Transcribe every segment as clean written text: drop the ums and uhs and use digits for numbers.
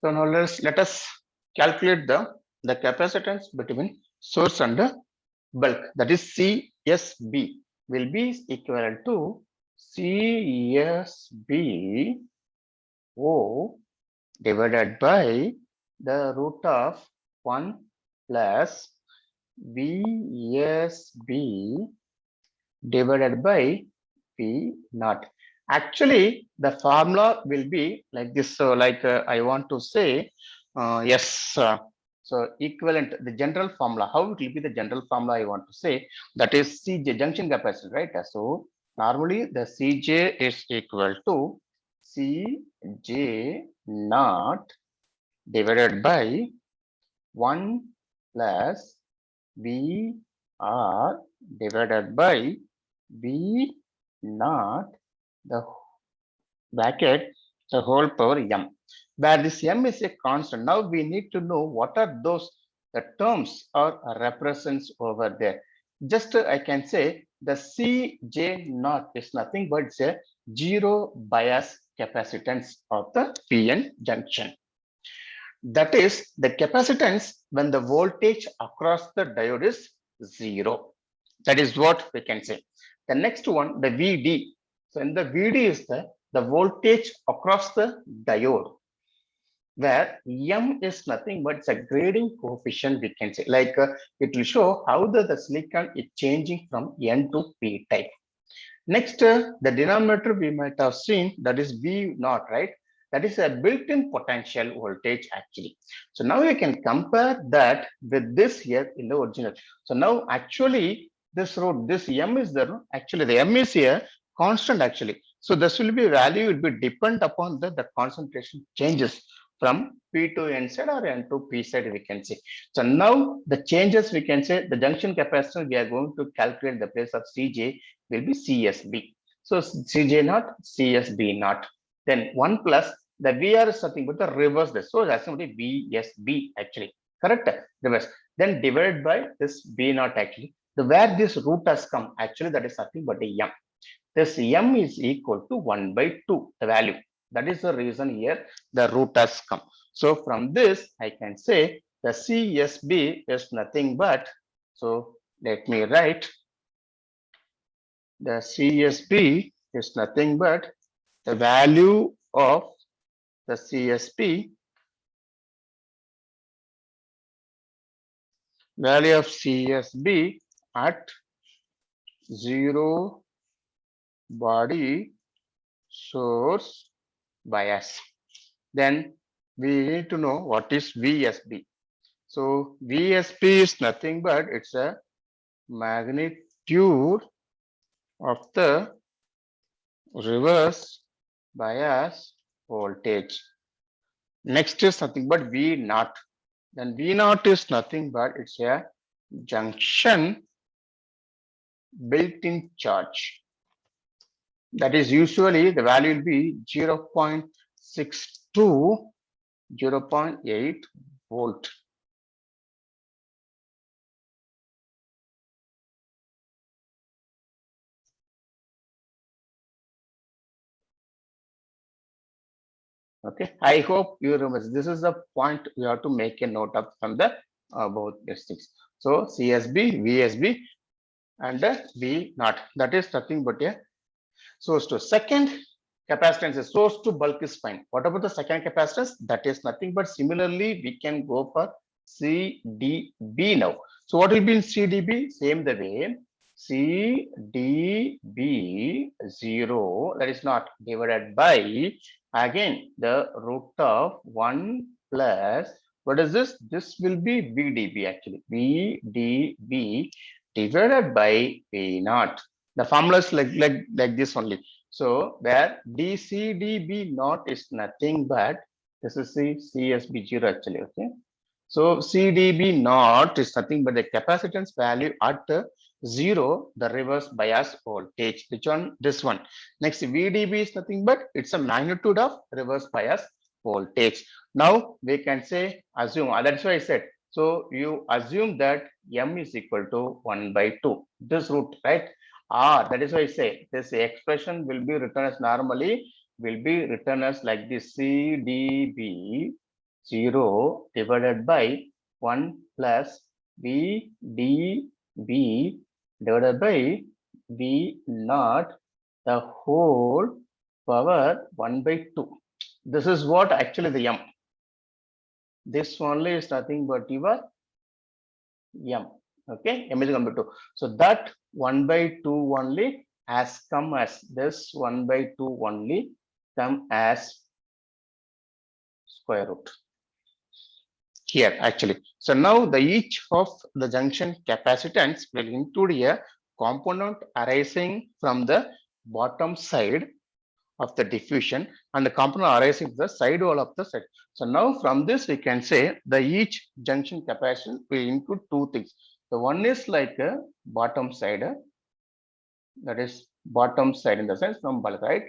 So now let us calculate the capacitance between source and the bulk. That is CSB will be equivalent to CSB O divided by the root of 1 plus VSB divided by P naught. Actually, the formula will be like this. So, like I want to say, yes. So, equivalent, the general formula, how it will be the general formula I want to say, that is CJ, junction capacity, right? So, normally the CJ is equal to CJ naught divided by 1 plus VR divided by V naught the bracket the whole power m, where this m is a constant. Now we need to know what are those the terms or represents over there. Just I can say the Cj naught is nothing but it's a zero bias capacitance of the PN junction. That is the capacitance when the voltage across the diode is zero. That is what we can say. The next one, the VD. So in the VD is the voltage across the diode, where M is nothing but it's a grading coefficient, we can say. Like it will show how the silicon is changing from N to P type. Next, the denominator we might have seen, that is V naught, right? That is a built-in potential voltage actually. So now you can compare that with this here in the original. So now actually this root, this M is there, actually the M is here constant actually. So this will be value will be depend upon the concentration changes from P to N side or N to P side, we can say. So now the changes we can say the junction capacitance we are going to calculate the place of Cj will be CSB. So Cj naught, CSB naught. Then 1 plus the VR is something but the reverse this. So that's going to be VSB actually. Correct? Reverse. Then divided by this B naught actually. The where this root has come actually that is nothing but a M. This M is equal to 1 by 2, the value. That is the reason here the root has come. So from this I can say the CSB is nothing but, so let me write the CSB is nothing but the value of the CSB, value of CSB at zero body source bias. Then we need to know what is VSB. So VSB is nothing but it's a magnitude of the reverse bias voltage. Next is nothing but V naught. Then V naught is nothing but it's a junction built-in charge. That is usually the value will be 0.62, 0.8 volt. Okay, I hope you remember. This is the point you have to make a note of from the both these things. So CSB, VSB, and the V naught. That is nothing but a source to second capacitance is source to bulk is fine. What about the second capacitance? That is nothing but similarly we can go for CDB now. So what will be in CDB? Same the way CDB 0, that is not divided by again the root of 1 plus what is this? This will be VDB actually. VDB divided by V naught. The formula is like this only. So where DCDB naught is nothing but this is the CSB0 actually. Okay. So CDB naught is nothing but the capacitance value at 0, the reverse bias voltage. Which one? This one. Next VDB is nothing but it's a magnitude of reverse bias voltage. Now we can say assume, that's why I said. So you assume that M is equal to 1 by 2. This root, right? That is why I say this expression will be written as normally will be written as like this CDB 0 divided by 1 plus VDB divided by V naught the whole power 1 by 2. This is what actually the M. This only is nothing but your M. Okay, M is equal to 2. So that 1 by 2 only has come as this 1 by 2 only come as square root here actually. So now the each of the junction capacitance will include a component arising from the bottom side of the diffusion and the component arising from the side wall of the set. So now from this we can say the each junction capacitance will include two things. The one is like a bottom side, that is bottom side in the sense from bulk, right?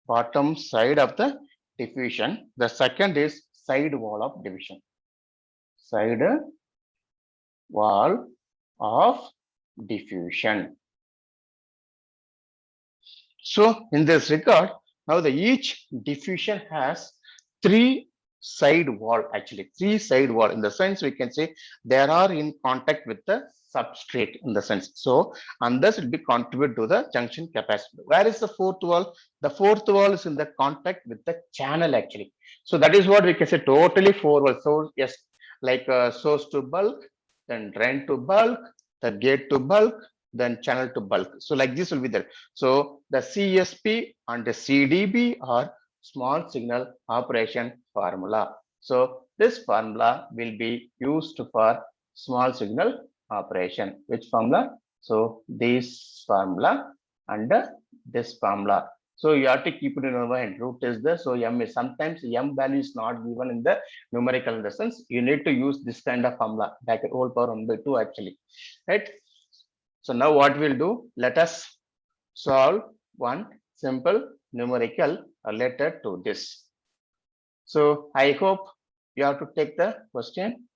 Bottom side of the diffusion. The second is side wall of division. Side wall of diffusion. So in this regard, now the each diffusion has three side wall, actually three side wall in the sense we can say they are in contact with the substrate in the sense. So and thus it will be contribute to the junction capacity. Where is the fourth wall? The fourth wall is in the contact with the channel actually. So that is what we can say totally four walls. So yes, like source to bulk, then drain to bulk, the gate to bulk, then channel to bulk. So like this will be there. So the CSP and the CDB are small signal operation formula. So this formula will be used for small signal operation. Which formula? So this formula and this formula. So you have to keep it in your mind. Root is there. So M is sometimes M value is not given in the numerical in the sense. You need to use this kind of formula, bracket whole power 1 by 2 actually. Right? So now what we'll do, let us solve one simple numerical related to this. So I hope you have to take the question.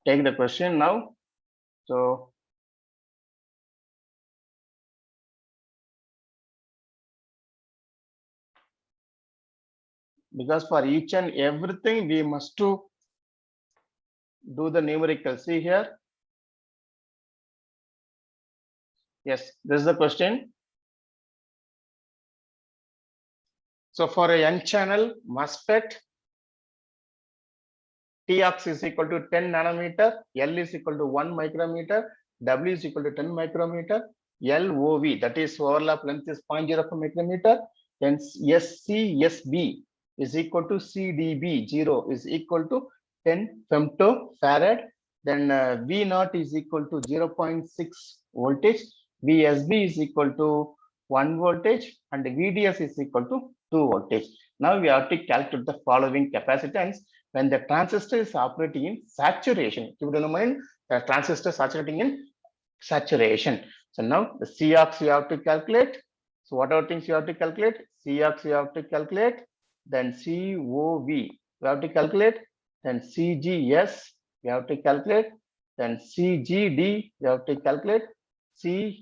Take the question now. So because for each and everything we must to do the numerical. See here. Yes, this is the question. So for a N channel MOSFET, Tox is equal to 10 nanometer, L is equal to 1 micrometer, W is equal to 10 micrometer, LOV, that is overlap length is 0.05 micrometer, then SCSB is equal to CDB 0 is equal to 10 femtofarad, then V naught is equal to 0.6 voltage, VSB is equal to 1 voltage, and VDS is equal to 2 voltage. Now we have to calculate the following capacitance when the transistor is operating in saturation. Keep it in mind, the transistor saturating in saturation. So now the Cox you have to calculate. So what are things you have to calculate? Cox you have to calculate, then COV you have to calculate, then CGS you have to calculate, then CGD you have to calculate, CSB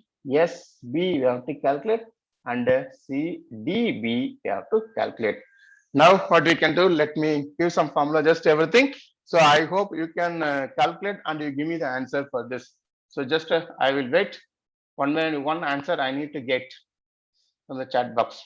you have to calculate, and CDB you have to calculate. Now what we can do, let me give some formula, just everything. So I hope you can calculate and you give me the answer for this. So just I will wait one answer I need to get from the chat box.